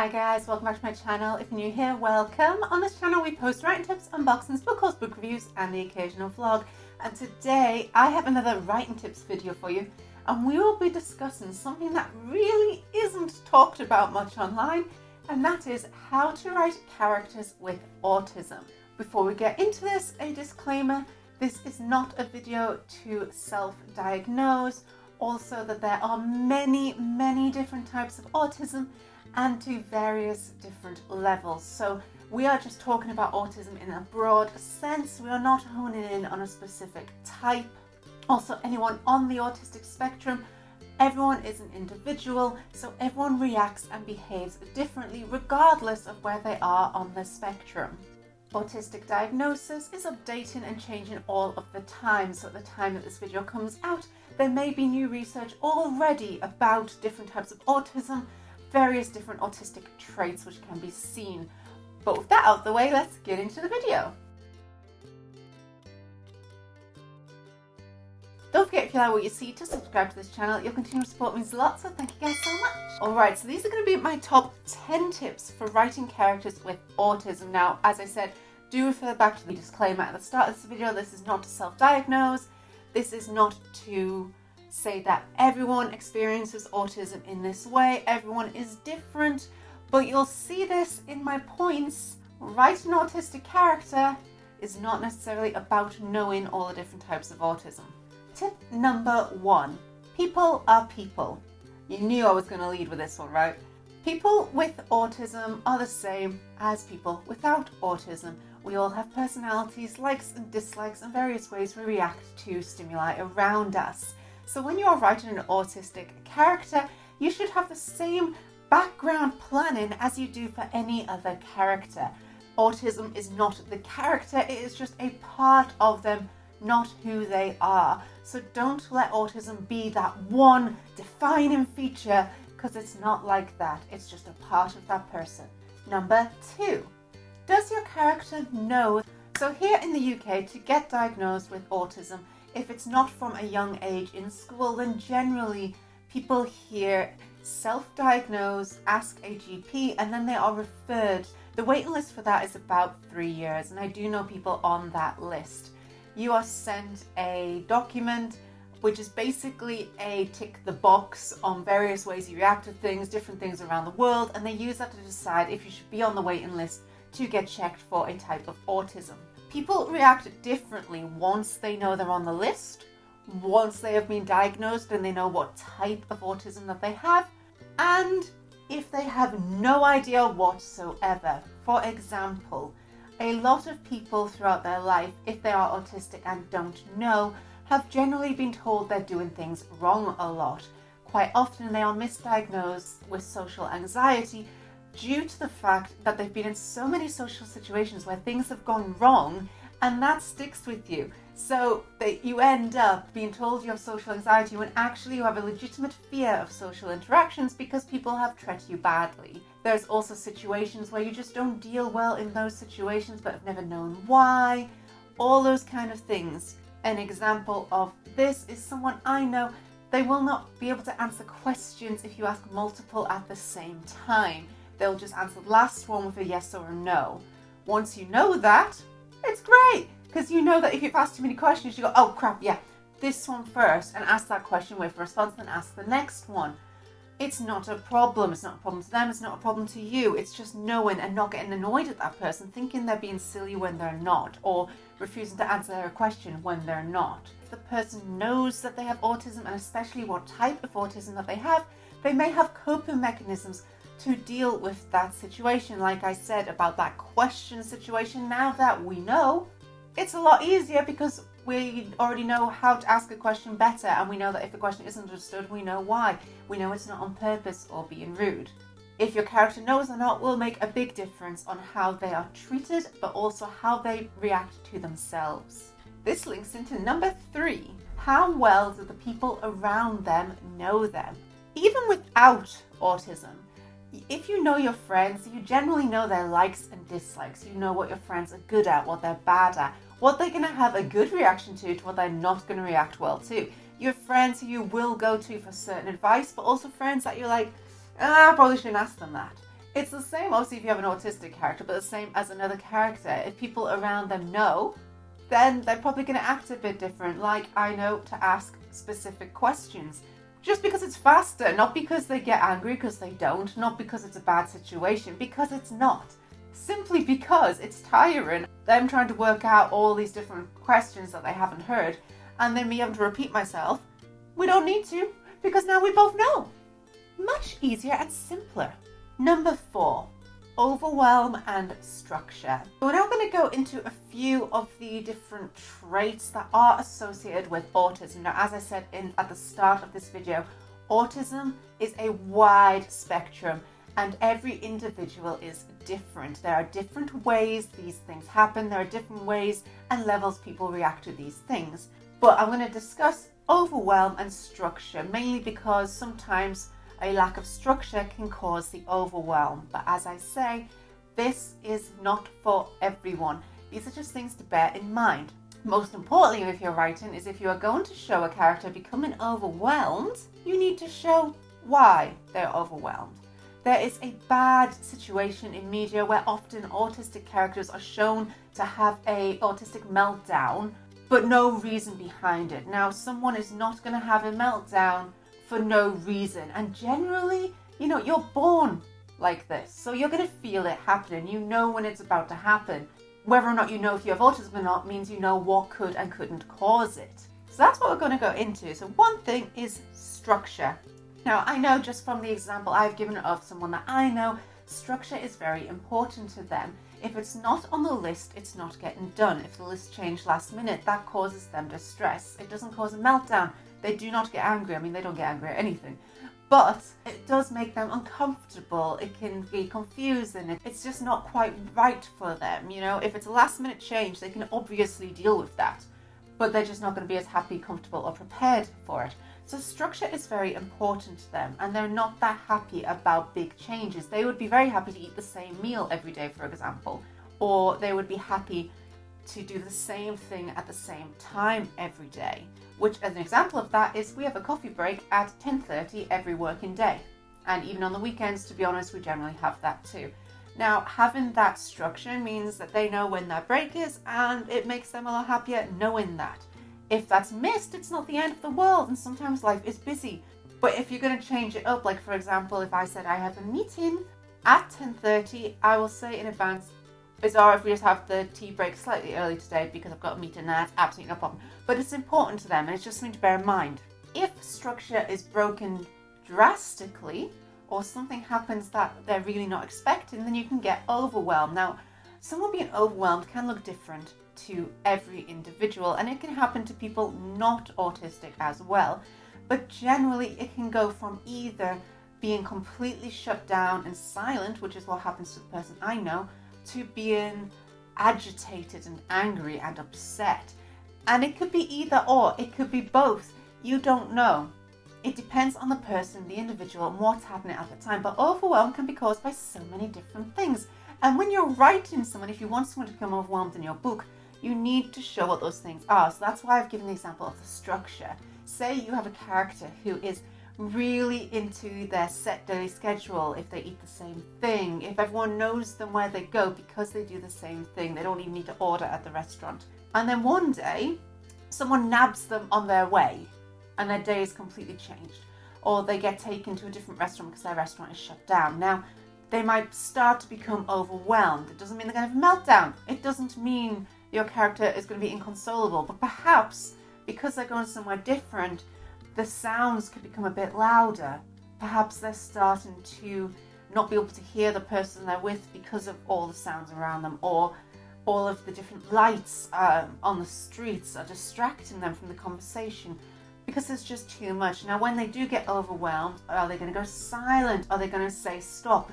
Hi guys, welcome back to my channel. If you're new here, welcome. On this channel we post writing tips, unboxings, book hauls, book reviews and the occasional vlog. And today I have another writing tips video for you, and we will be discussing something that really isn't talked about much online, and that is how to write characters with autism. Before we get into this, a disclaimer: this is not a video to self-diagnose. Also, that there are many different types of autism and to various different levels. So we are just talking about autism in a broad sense. We are not honing in on a specific type. Also, anyone on the autistic spectrum, everyone is an individual, so everyone reacts and behaves differently regardless of where they are on the spectrum. Autistic diagnosis is updating and changing all of the time, so at the time that this video comes out, there may be new research already about different types of autism, various different autistic traits which can be seen. But with that out of the way, let's get into the video. Don't forget, if you like what you see, to subscribe to this channel. Your continued support means a lot, so thank you guys so much. Alright, so these are going to be my top 10 tips for writing characters with autism. Now, as I said, do refer back to the disclaimer at the start of this video. This is not to self-diagnose. This is not to say that everyone experiences autism in this way. Everyone is different, but you'll see this in my points. Writing an autistic character is not necessarily about knowing all the different types of autism. Tip number 1. People are people. You knew I was going to lead with this one, right? People with autism are the same as people without autism. We all have personalities, likes and dislikes, and various ways we react to stimuli around us. So when you are writing an autistic character, you should have the same background planning as you do for any other character. Autism is not the character, it is just a part of them, not who they are. So don't let autism be that one defining feature, because it's not like that. It's just a part of that person. Number 2. Does your character know? So here in the UK, to get diagnosed with autism, if it's not from a young age in school, then generally people here self-diagnose, ask a GP, and then they are referred. The waiting list for that is about 3 years, and I do know people on that list. You are sent a document which is basically a tick the box on various ways you react to things, different things around the world, and they use that to decide if you should be on the waiting list to get checked for a type of autism. People react differently once they know they're on the list, once they have been diagnosed and they know what type of autism that they have, and if they have no idea whatsoever. For example, a lot of people throughout their life, if they are autistic and don't know, have generally been told they're doing things wrong a lot. Quite often they are misdiagnosed with social anxiety due to the fact that they've been in so many social situations where things have gone wrong, and that sticks with you. So that you end up being told you have social anxiety when actually you have a legitimate fear of social interactions because people have treated you badly. There's also situations where you just don't deal well in those situations but have never known why. All those kind of things. An example of this is someone I know. They will not be able to answer questions if you ask multiple at the same time. They'll just answer the last one with a yes or a no. Once you know that, it's great, because you know that if you've asked too many questions, you go, oh crap, yeah, this one first, and ask that question with a response, then ask the next one. It's not a problem. It's not a problem to them. It's not a problem to you. It's just knowing and not getting annoyed at that person, thinking they're being silly when they're not, or refusing to answer a question when they're not. If the person knows that they have autism, and especially what type of autism that they have, they may have coping mechanisms to deal with that situation. Like I said about that question situation, now that we know, it's a lot easier because we already know how to ask a question better, and we know that if the question isn't understood, we know why. We know it's not on purpose or being rude. If your character knows or not will make a big difference on how they are treated, but also how they react to themselves. This links into number 3. How well do the people around them know them? Even without autism, if you know your friends, you generally know their likes and dislikes. You know what your friends are good at, what they're bad at, what they're going to have a good reaction to what they're not going to react well to. You have friends who you will go to for certain advice, but also friends that you're like, I probably shouldn't ask them that. It's the same, obviously, if you have an autistic character, but the same as another character. If people around them know, then they're probably going to act a bit different. Like, I know to ask specific questions. Just because it's faster, not because they get angry, because they don't, not because it's a bad situation, because it's not. Simply because it's tiring, them trying to work out all these different questions that they haven't heard, and then me having to repeat myself. We don't need to, because now we both know. Much easier and simpler. Number 4, overwhelm and structure. We're now going to go into a few of the different traits that are associated with autism. Now, as I said at the start of this video, autism is a wide spectrum and every individual is different. There are different ways these things happen. There are different ways and levels people react to these things. But I'm going to discuss overwhelm and structure, mainly because sometimes a lack of structure can cause the overwhelm. But as I say, this is not for everyone. These are just things to bear in mind. Most importantly, if you're writing, is if you are going to show a character becoming overwhelmed, you need to show why they're overwhelmed. There is a bad situation in media where often autistic characters are shown to have an autistic meltdown, but no reason behind it. Now, someone is not going to have a meltdown for no reason, and generally, you're born like this, so you're going to feel it happening. You know when it's about to happen. Whether or not you know if you have autism or not means you know what could and couldn't cause it. So that's what we're going to go into. So one thing is structure. Now, I know just from the example I've given of someone that I know, structure is very important to them. If it's not on the list, it's not getting done. If the list changed last minute, that causes them distress. It doesn't cause a meltdown. They do not get angry. I mean, they don't get angry at anything. But it does make them uncomfortable. It can be confusing. It's just not quite right for them. If it's a last minute change, they can obviously deal with that. But they're just not going to be as happy, comfortable, or prepared for it. So structure is very important to them, and they're not that happy about big changes. They would be very happy to eat the same meal every day, for example, or they would be happy to do the same thing at the same time every day, which as an example of that is we have a coffee break at 10:30 every working day. And even on the weekends, to be honest, we generally have that too. Now, having that structure means that they know when that break is, and it makes them a lot happier knowing that. If that's missed, it's not the end of the world, and sometimes life is busy. But if you're going to change it up, like for example, if I said I have a meeting at 10:30, I will say in advance, it's alright if we just have the tea break slightly early today because I've got a meeting now, it's absolutely no problem. But it's important to them, and it's just something to bear in mind. If structure is broken drastically, or something happens that they're really not expecting, then you can get overwhelmed. Now, someone being overwhelmed can look different to every individual, and it can happen to people not autistic as well. But generally, it can go from either being completely shut down and silent, which is what happens to the person I know, to being agitated and angry and upset. And it could be either or, it could be both. You don't know. It depends on the person, the individual, and what's happening at the time. But overwhelm can be caused by so many different things. And when you're writing someone, if you want someone to become overwhelmed in your book, you need to show what those things are. So that's why I've given the example of the structure. Say you have a character who is really into their set daily schedule, if they eat the same thing, if everyone knows them where they go because they do the same thing, they don't even need to order at the restaurant. And then one day, someone nabs them on their way and their day is completely changed. Or they get taken to a different restaurant because their restaurant is shut down. Now, they might start to become overwhelmed. It doesn't mean they're going to have a meltdown. It doesn't mean your character is going to be inconsolable. But perhaps, because they're going somewhere different, the sounds could become a bit louder. Perhaps they're starting to not be able to hear the person they're with because of all the sounds around them, or all of the different lights on the streets are distracting them from the conversation because there's just too much. Now, when they do get overwhelmed, are they going to go silent? Are they going to say, stop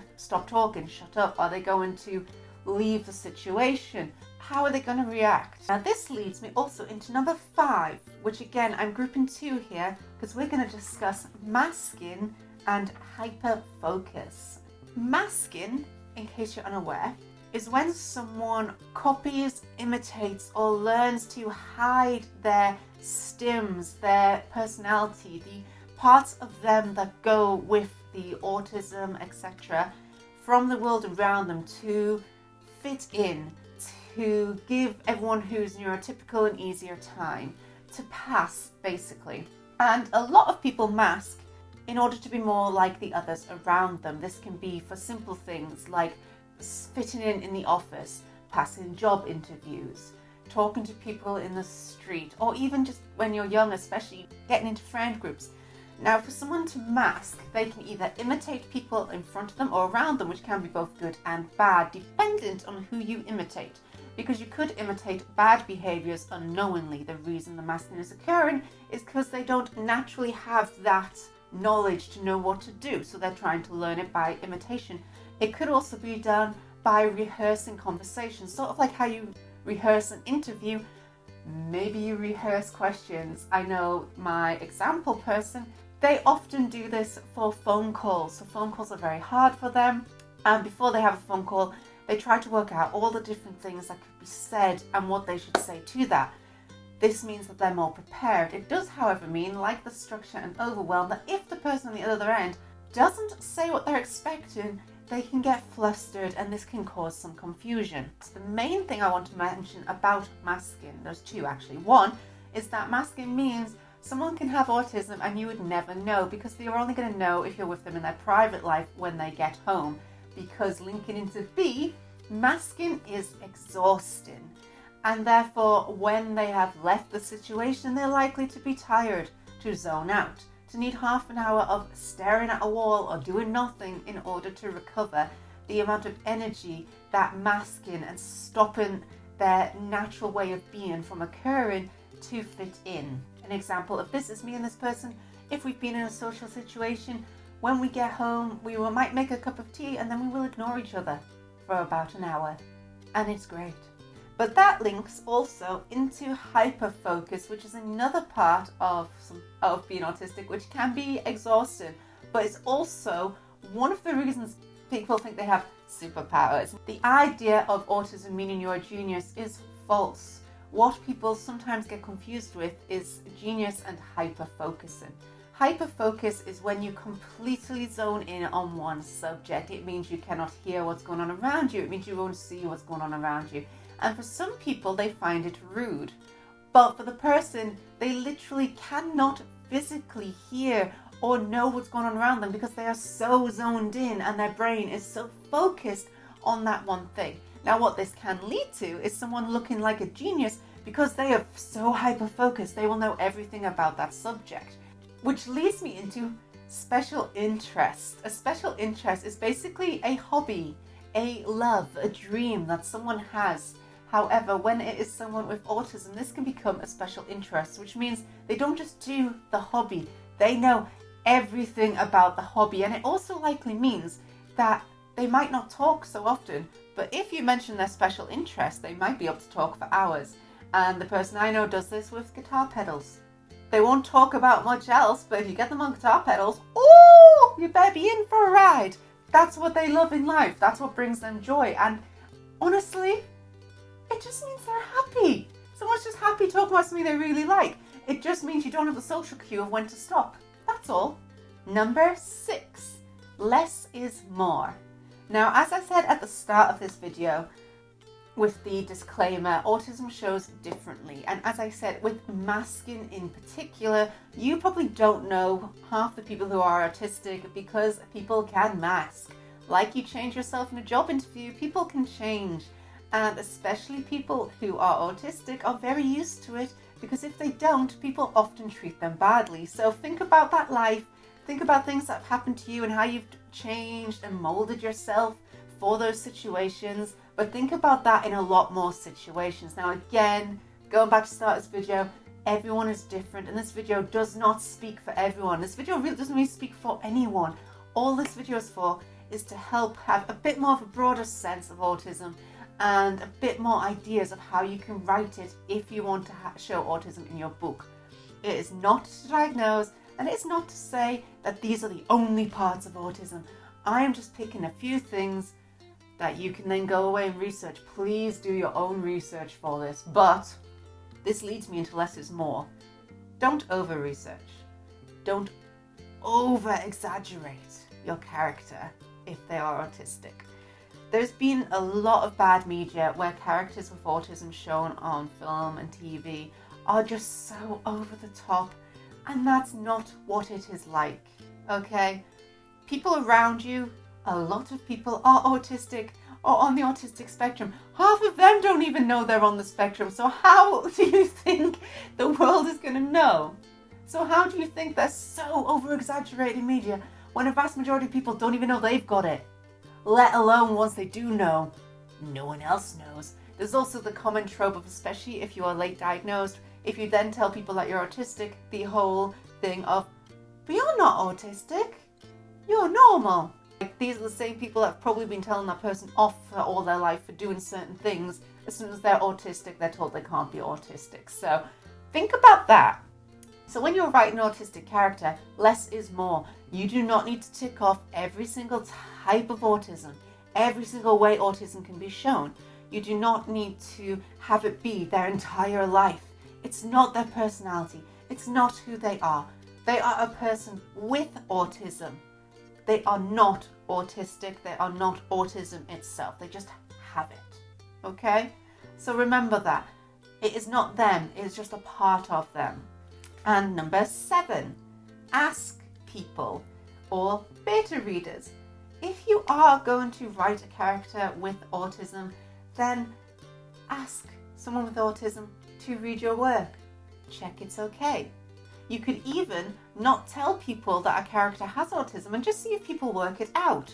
talking, shut up? Are they going to leave the situation? How are they going to react? Now, this leads me also into number 5, which again, I'm grouping 2 here because we're going to discuss masking and hyper-focus. Masking, in case you're unaware, is when someone copies, imitates, or learns to hide their stims, their personality, the parts of them that go with the autism, etc., from the world around them to fit in, to give everyone who's neurotypical an easier time, to pass, basically. And a lot of people mask in order to be more like the others around them. This can be for simple things like fitting in the office, passing job interviews, talking to people in the street, or even just when you're young, especially getting into friend groups. Now, for someone to mask, they can either imitate people in front of them or around them, which can be both good and bad, dependent on who you imitate. Because you could imitate bad behaviours unknowingly. The reason the masking is occurring is because they don't naturally have that knowledge to know what to do, so they're trying to learn it by imitation. It could also be done by rehearsing conversations, sort of like how you rehearse an interview. Maybe you rehearse questions. I know my example person, they often do this for phone calls. So phone calls are very hard for them, and before they have a phone call, they try to work out all the different things that could be said and what they should say to that. This means that they're more prepared. It does, however, mean, like the structure and overwhelm, that if the person on the other end doesn't say what they're expecting, they can get flustered, and this can cause some confusion. So the main thing I want to mention about masking, there's two actually. One is that masking means someone can have autism and you would never know, because you're only going to know if you're with them in their private life when they get home. Because linking into B, masking is exhausting. And therefore, when they have left the situation, they're likely to be tired, to zone out, to need half an hour of staring at a wall or doing nothing in order to recover the amount of energy that masking and stopping their natural way of being from occurring to fit in. An example of this is me and this person. If we've been in a social situation, when we get home, we might make a cup of tea and then we will ignore each other for about an hour. And it's great. But that links also into hyperfocus, which is another part of being autistic, which can be exhausting. But it's also one of the reasons people think they have superpowers. The idea of autism meaning you're a genius is false. What people sometimes get confused with is genius and hyperfocusing. Hyperfocus is when you completely zone in on one subject. It means you cannot hear what's going on around you. It means you won't see what's going on around you. And for some people, they find it rude. But for the person, they literally cannot physically hear or know what's going on around them because they are so zoned in and their brain is so focused on that one thing. Now, what this can lead to is someone looking like a genius because they are so hyper-focused. They will know everything about that subject. Which leads me into special interest. A special interest is basically a hobby, a love, a dream that someone has. However, when it is someone with autism, this can become a special interest, which means they don't just do the hobby, they know everything about the hobby. And it also likely means that they might not talk so often, but if you mention their special interest, they might be able to talk for hours. And the person I know does this with guitar pedals. They won't talk about much else, but if you get them on guitar pedals, oh, you better be in for a ride. That's what they love in life. That's what brings them joy. And honestly, it just means they're happy. Someone's just happy talking about something they really like. It just means you don't have the social cue of when to stop. That's all. Number 6, less is more. Now, as I said at the start of this video, with the disclaimer, autism shows differently. And as I said, with masking in particular, you probably don't know half the people who are autistic because people can mask. Like you change yourself in a job interview, people can change. And especially people who are autistic are very used to it because if they don't, people often treat them badly. So think about that life. Think about things that have happened to you and how you've changed and molded yourself for those situations. But think about that in a lot more situations. Now again, going back to the start of this video, everyone is different and this video does not speak for everyone. This video really doesn't really speak for anyone. All this video is for is to help have a bit more of a broader sense of autism and a bit more ideas of how you can write it if you want to show autism in your book. It is not to diagnose, and it's not to say that these are the only parts of autism. I am just picking a few things that you can then go away and research. Please do your own research for this. But this leads me into less is more. Don't over-research. Don't over-exaggerate your character. if they are autistic. There's been a lot of bad media where characters with autism shown on film and TV are just so over the top, and that's not what it is like, okay? People around you, a lot of people are autistic or on the autistic spectrum. Half of them don't even know they're on the spectrum, so how do you think the world is going to know? So how do you think they're so over-exaggerating media when a vast majority of people don't even know they've got it? Let alone once they do know, no one else knows. There's also the common trope of, especially if you are late diagnosed, if you then tell people that you're autistic, the whole thing of, but you're not autistic, you're normal. Like, these are the same people that have probably been telling that person off for all their life for doing certain things. As soon as they're autistic, they're told they can't be autistic. So think about that. So when you're writing an autistic character, less is more. You do not need to tick off every single type of autism, every single way autism can be shown. You do not need to have it be their entire life. It's not their personality. It's not who they are. They are a person with autism. They are not autistic. They are not autism itself. They just have it. Okay? So remember that. It is not them. It is just a part of them. And number 7, ask people or beta readers. If you are going to write a character with autism, then ask someone with autism to read your work. Check it's okay. You could even not tell people that a character has autism and just see if people work it out.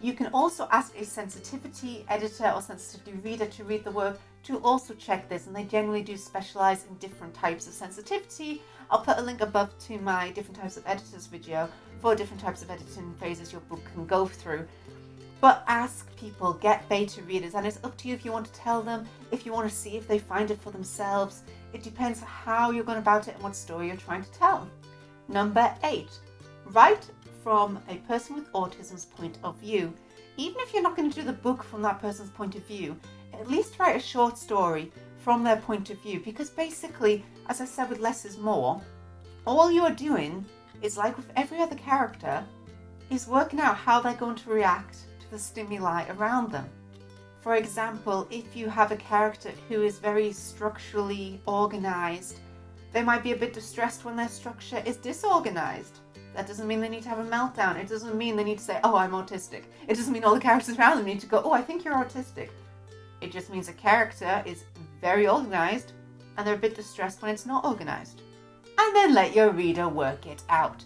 You can also ask a sensitivity editor or sensitivity reader to read the work to also check this, and they generally do specialize in different types of sensitivity. I'll put a link above to my different types of editors video for different types of editing phases your book can go through. But ask people, get beta readers, and it's up to you if you want to tell them, if you want to see if they find it for themselves. It depends how you're going about it and what story you're trying to tell. Number 8, write from a person with autism's point of view. Even if you're not going to do the book from that person's point of view, at least write a short story from their point of view, because basically, as I said with less is more, all you're doing is, like with every other character, is working out how they're going to react to the stimuli around them. For example, if you have a character who is very structurally organized, they might be a bit distressed when their structure is disorganized. That doesn't mean they need to have a meltdown. It doesn't mean they need to say, oh, I'm autistic. It doesn't mean all the characters around them need to go, oh, I think you're autistic. It just means a character is very organized and they're a bit distressed when it's not organized. And then let your reader work it out.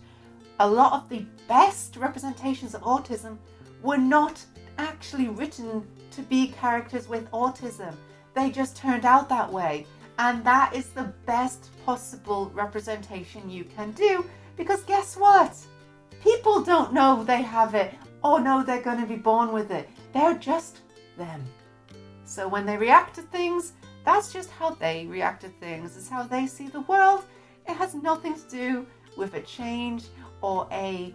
A lot of the best representations of autism were not actually written to be characters with autism. They just turned out that way. And that is the best possible representation you can do, because guess what? People don't know they have it or know they're going to be born with it. They're just them. So when they react to things, that's just how they react to things. It's how they see the world. It has nothing to do with a change or a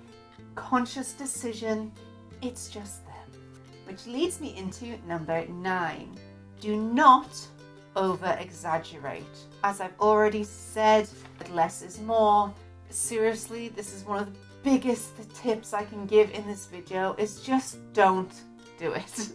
conscious decision. It's just them. Which leads me into number 9. Do not over-exaggerate. As I've already said, less is more. Seriously, this is one of the biggest tips I can give in this video, is just don't do it.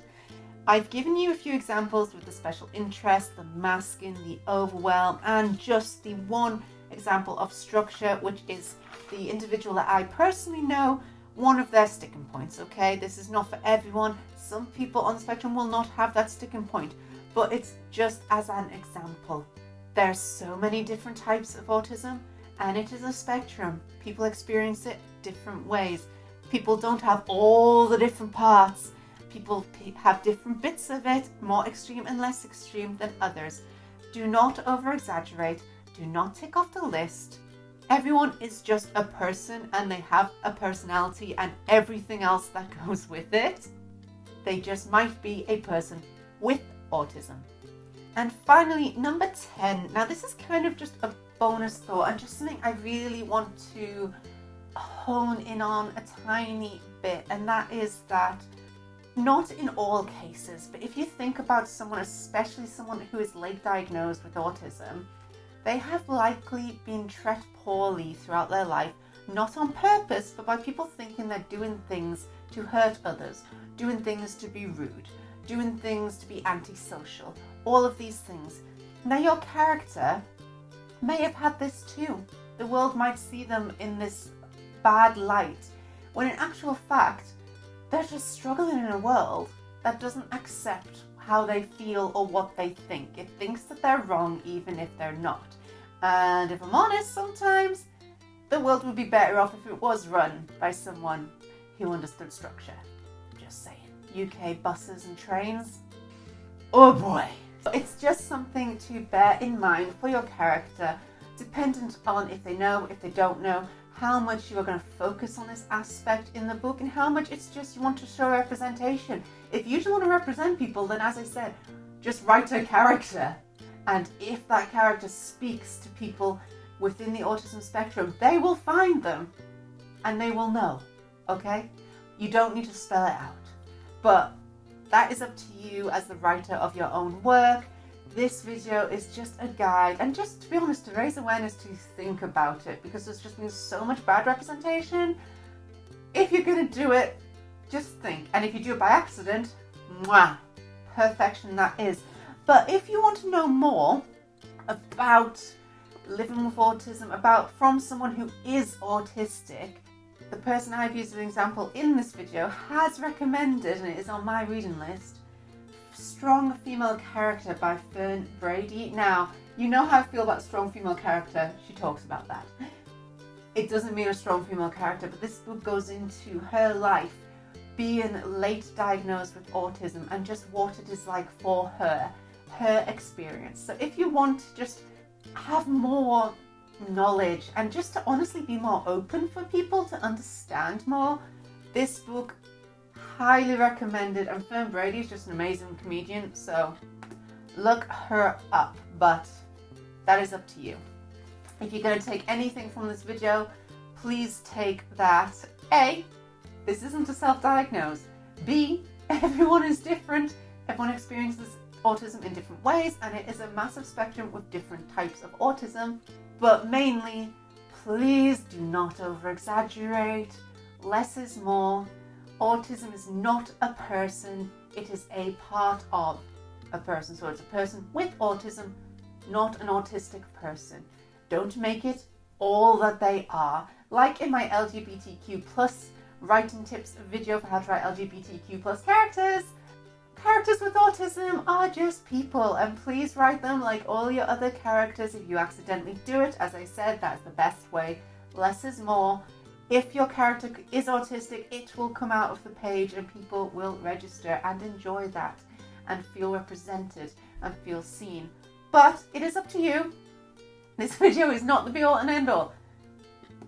I've given you a few examples with the special interest, the masking, the overwhelm, and just the one example of structure, which is the individual that I personally know, one of their sticking points, okay? This is not for everyone. Some people on the spectrum will not have that sticking point, but it's just as an example. There's so many different types of autism, and it is a spectrum. People experience it different ways. People don't have all the different parts. People have different bits of it, more extreme and less extreme than others. Do not over-exaggerate. Do not tick off the list. Everyone is just a person, and they have a personality and everything else that goes with it. They just might be a person with autism. And finally, number 10. Now this is kind of just a bonus thought and just something I really want to hone in on a tiny bit, and that is that not in all cases, but if you think about someone, especially someone who is late diagnosed with autism, they have likely been treated poorly throughout their life, not on purpose, but by people thinking they're doing things to hurt others, doing things to be rude, doing things to be antisocial, all of these things. Now your character may have had this too. The world might see them in this bad light, when in actual fact, they're just struggling in a world that doesn't accept how they feel or what they think. It thinks that they're wrong even if they're not. And if I'm honest, sometimes the world would be better off if it was run by someone who understood structure. Just saying. UK buses and trains. Oh boy. It's just something to bear in mind for your character, dependent on if they know, if they don't know, how much you are going to focus on this aspect in the book and how much it's just you want to show representation. If you just want to represent people, then as I said, just write a character. And if that character speaks to people within the autism spectrum, they will find them and they will know, okay? You don't need to spell it out. But that is up to you as the writer of your own work. This video is just a guide, and just to be honest, to raise awareness, to think about it, because there's just been so much bad representation. If you're going to do it, just think. And if you do it by accident, mwah, perfection that is. But if you want to know more about living with autism, from someone who is autistic, the person I've used as an example in this video has recommended, and it is on my reading list, Strong Female Character by Fern Brady. Now, you know how I feel about strong female character. She talks about that. It doesn't mean a strong female character, but this book goes into her life being late diagnosed with autism and just what it is like for her experience. So if you want to just have more knowledge and just to honestly be more open for people to understand more, this book, highly recommended. And Fern Brady is just an amazing comedian, so look her up, but that is up to you. If you're going to take anything from this video, please take that A, this isn't a self-diagnose. B, everyone is different. Everyone experiences autism in different ways, and it is a massive spectrum with different types of autism. But mainly, please do not over-exaggerate. Less is more. Autism is not a person, it is a part of a person. So it's a person with autism, not an autistic person. Don't make it all that they are. Like in my LGBTQ plus writing tips video for how to write LGBTQ plus characters. Characters with autism are just people, and please write them like all your other characters. If you accidentally do it, as I said, that's the best way. Less is more. If your character is autistic, it will come out of the page and people will register and enjoy that and feel represented and feel seen. But it is up to you. This video is not the be all and end all.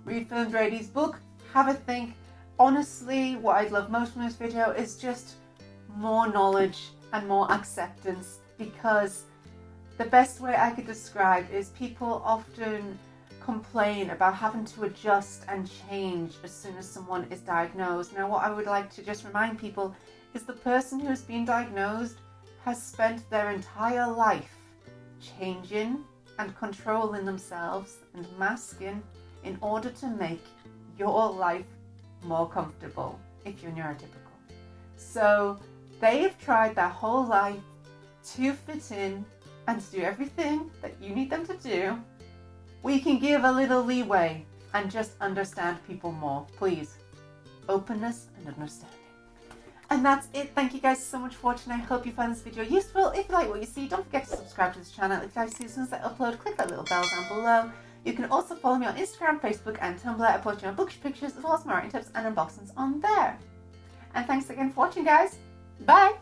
Read Fern Brady's book, have a think. Honestly, what I'd love most from this video is just more knowledge and more acceptance, because the best way I could describe is people often complain about having to adjust and change as soon as someone is diagnosed. Now, what I would like to just remind people is the person who has been diagnosed has spent their entire life changing and controlling themselves and masking in order to make your life more comfortable if you're neurotypical. So they've tried their whole life to fit in and to do everything that you need them to do. We can give a little leeway and just understand people more, please. Openness and understanding. And that's it. Thank you guys so much for watching. I hope you found this video useful. If you like what you see, don't forget to subscribe to this channel. If you like to see as soon as I upload, click that little bell down below. You can also follow me on Instagram, Facebook and Tumblr. I post my bookish pictures as well as my writing tips and unboxings on there. And thanks again for watching, guys. Bye!